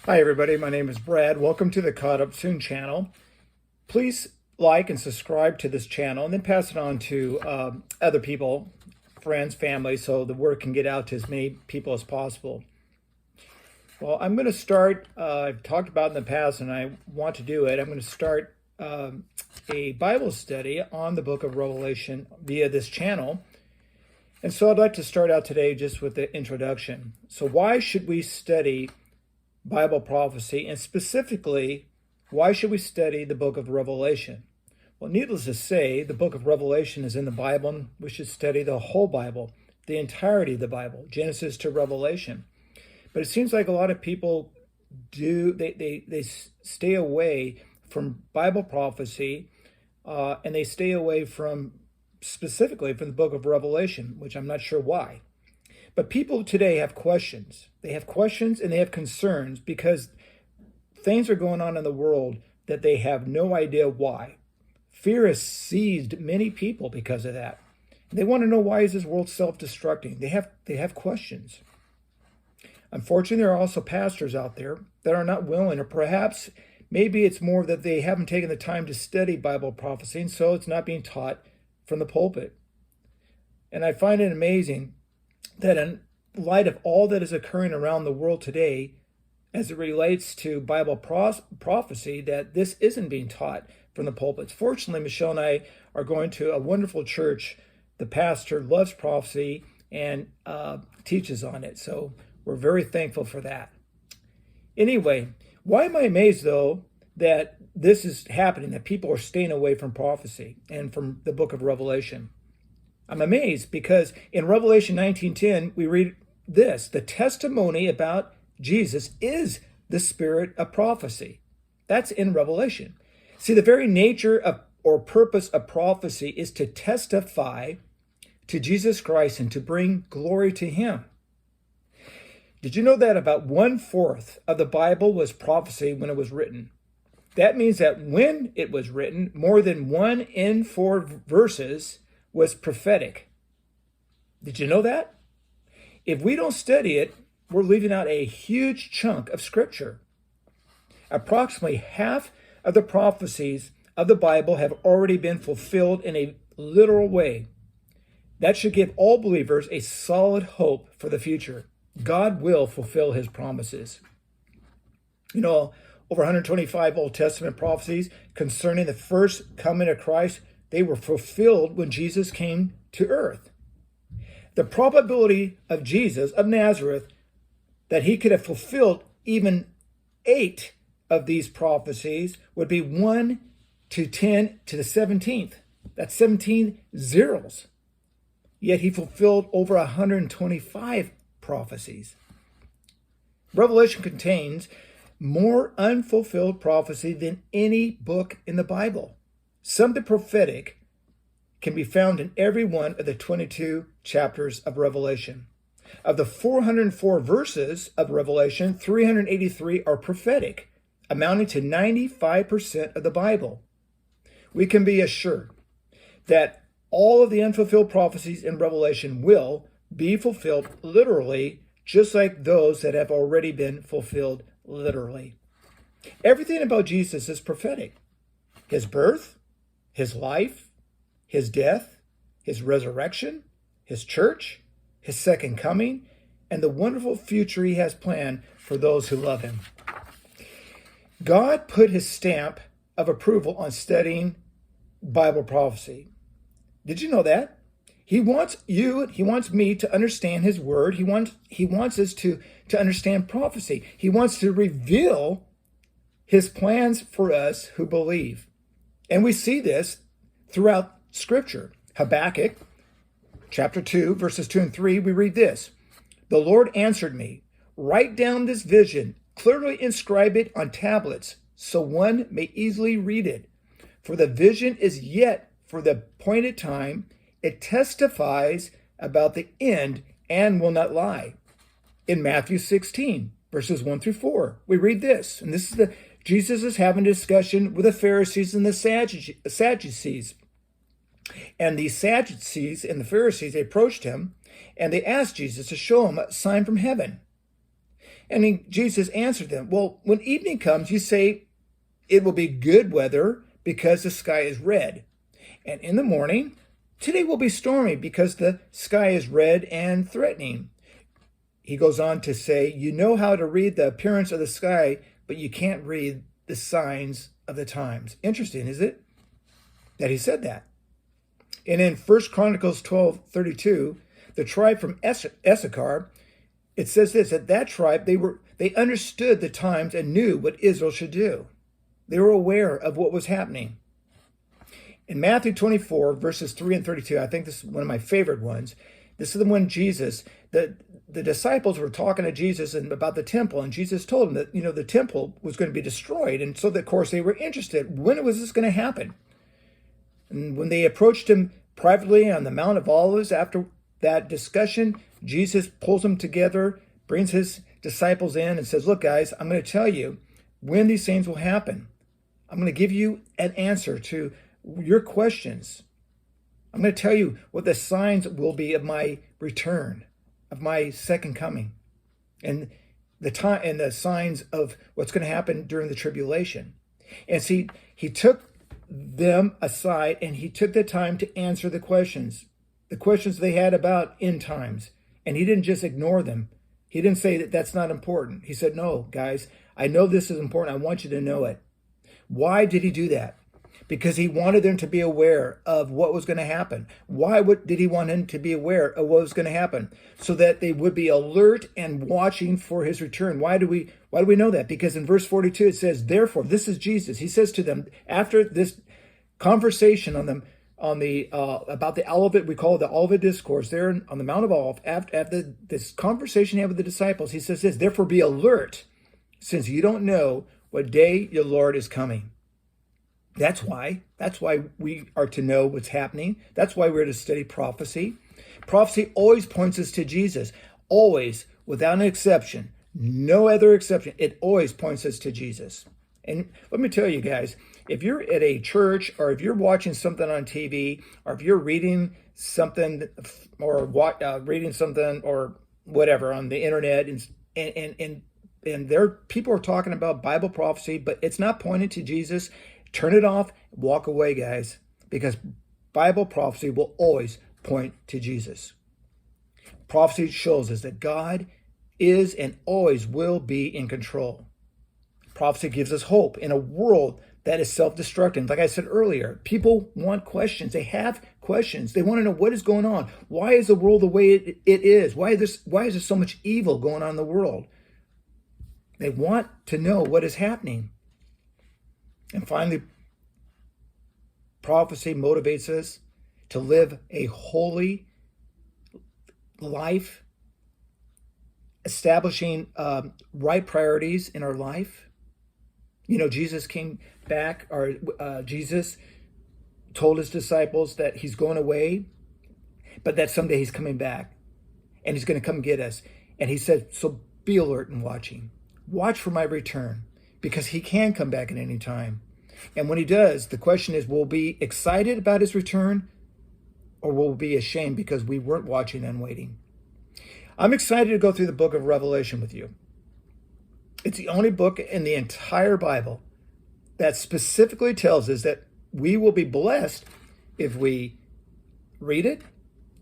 Hi everybody, my name is Brad. Welcome to the Caught Up Soon channel. Please like and subscribe to this channel and then pass it on to other people, friends, family, so the word can get out to as many people as possible. Well, I'm going to start, I've talked about in the past and I want to do it, I'm going to start a Bible study on the book of Revelation via this channel. And so I'd like to start out today just with the introduction. So why should we study Bible prophecy, and specifically, why should we study the book of Revelation? Well, needless to say, the book of Revelation is in the Bible, and we should study the whole Bible, the entirety of the Bible, Genesis to Revelation. But it seems like a lot of people they stay away from Bible prophecy, and they stay away specifically from the book of Revelation, which I'm not sure why. But people today have questions. They have questions and they have concerns because things are going on in the world that they have no idea why. Fear has seized many people because of that. They want to know, why is this world self-destructing? They have questions. Unfortunately, there are also pastors out there that are not willing, or perhaps maybe it's more that they haven't taken the time to study Bible prophecy, and so it's not being taught from the pulpit. And I find it amazing that in light of all that is occurring around the world today, as it relates to Bible prophecy, that this isn't being taught from the pulpits. Fortunately, Michelle and I are going to a wonderful church. The pastor loves prophecy and teaches on it. So we're very thankful for that. Anyway, why am I amazed, though, that this is happening, that people are staying away from prophecy and from the book of Revelation? I'm amazed because in Revelation 19:10, we read this: the testimony about Jesus is the spirit of prophecy. That's in Revelation. See, the very nature of or purpose of prophecy is to testify to Jesus Christ and to bring glory to him. Did you know that about 1/4 of the Bible was prophecy when it was written? That means that when it was written, more than 1 in 4 verses was prophetic. Did you know that? If we don't study it, we're leaving out a huge chunk of Scripture. Approximately half of the prophecies of the Bible have already been fulfilled in a literal way. That should give all believers a solid hope for the future. God will fulfill his promises. You know, over 125 Old Testament prophecies concerning the first coming of Christ, they were fulfilled when Jesus came to earth. The probability of Jesus of Nazareth that he could have fulfilled even 8 of these prophecies would be 1 to 10 to the 17th. That's 17 zeros. Yet he fulfilled over 125 prophecies. Revelation contains more unfulfilled prophecy than any book in the Bible. Something prophetic can be found in every one of the 22 chapters of Revelation. Of the 404 verses of Revelation, 383 are prophetic, amounting to 95% of the Bible. We can be assured that all of the unfulfilled prophecies in Revelation will be fulfilled literally, just like those that have already been fulfilled literally. Everything about Jesus is prophetic. His birth, his life, his death, his resurrection, his church, his second coming, and the wonderful future he has planned for those who love him. God put his stamp of approval on studying Bible prophecy. Did you know that? He wants me to understand his word. He wants us to understand prophecy. He wants to reveal his plans for us who believe. And we see this throughout Scripture. Habakkuk, chapter 2, verses 2 and 3, we read this: the Lord answered me, write down this vision, clearly inscribe it on tablets, so one may easily read it. For the vision is yet for the appointed time. It testifies about the end and will not lie. In Matthew 16, verses 1 through 4, we read this, and this is Jesus is having a discussion with the Pharisees and the Sadducees. And the Sadducees and the Pharisees, they approached him and they asked Jesus to show them a sign from heaven. And Jesus answered them, well, when evening comes, you say it will be good weather because the sky is red. And in the morning, today will be stormy because the sky is red and threatening. He goes on to say, you know how to read the appearance of the sky, but you can't read the signs of the times. Interesting, is it? That he said that. And in 1 Chronicles 12:32, the tribe from Issachar, it says this, that tribe, they understood the times and knew what Israel should do. They were aware of what was happening. In Matthew 24, verses 3 and 32, I think this is one of my favorite ones. This is the one Jesus, the disciples were talking to Jesus about the temple, and Jesus told them that, the temple was going to be destroyed. And so, of course, they were interested. When was this going to happen? And when they approached him privately on the Mount of Olives after that discussion, Jesus pulls them together, brings his disciples in and says, look, guys, I'm going to tell you when these things will happen. I'm going to give you an answer to your questions. I'm going to tell you what the signs will be of my return, of my second coming, and the time and the signs of what's going to happen during the tribulation. And see, he took them aside and he took the time to answer the questions they had about end times. And he didn't just ignore them. He didn't say that that's not important. He said, no, guys, I know this is important. I want you to know it. Why did he do that? Because he wanted them to be aware of what was going to happen. Why did he want them to be aware of what was going to happen? So that they would be alert and watching for his return. Why do we know that? Because in verse 42 it says, therefore, this is Jesus. He says to them, after this conversation about the Olivet, we call it the Olivet Discourse, there on the Mount of Olives, after this conversation he had with the disciples, he says this, therefore be alert, since you don't know what day your Lord is coming. That's why we are to know what's happening. That's why we're to study prophecy. Prophecy always points us to Jesus. Always, without an exception. No other exception. It always points us to Jesus. And let me tell you guys, if you're at a church or if you're watching something on TV or if you're reading something or reading something or whatever on the internet and there people are talking about Bible prophecy, but it's not pointing to Jesus, turn it off, walk away, guys, because Bible prophecy will always point to Jesus. Prophecy shows us that God is and always will be in control. Prophecy gives us hope in a world that is self-destructing. Like I said earlier, people want questions. They have questions. They want to know what is going on. Why is the world the way it is? Why is there so much evil going on in the world? They want to know what is happening. And finally, prophecy motivates us to live a holy life, establishing right priorities in our life. Jesus came back, or Jesus told his disciples that he's going away, but that someday he's coming back and he's going to come get us. And he said, so be alert and watching. Watch for my return, because he can come back at any time. And when he does, the question is, will we be excited about his return, or will we be ashamed because we weren't watching and waiting? I'm excited to go through the book of Revelation with you. It's the only book in the entire Bible that specifically tells us that we will be blessed if we read it,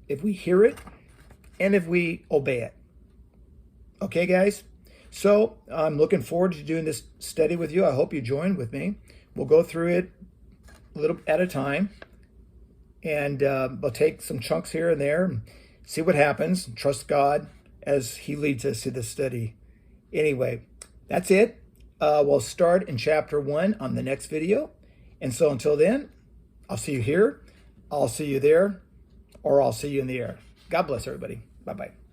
if we hear it, and if we obey it. Okay, guys? So I'm looking forward to doing this study with you. I hope you join with me. We'll go through it a little at a time, and we'll take some chunks here and there and see what happens. Trust God as he leads us to this study. Anyway, that's it. We'll start in chapter 1 on the next video. And so until then, I'll see you here, I'll see you there, or I'll see you in the air. God bless everybody. Bye-bye.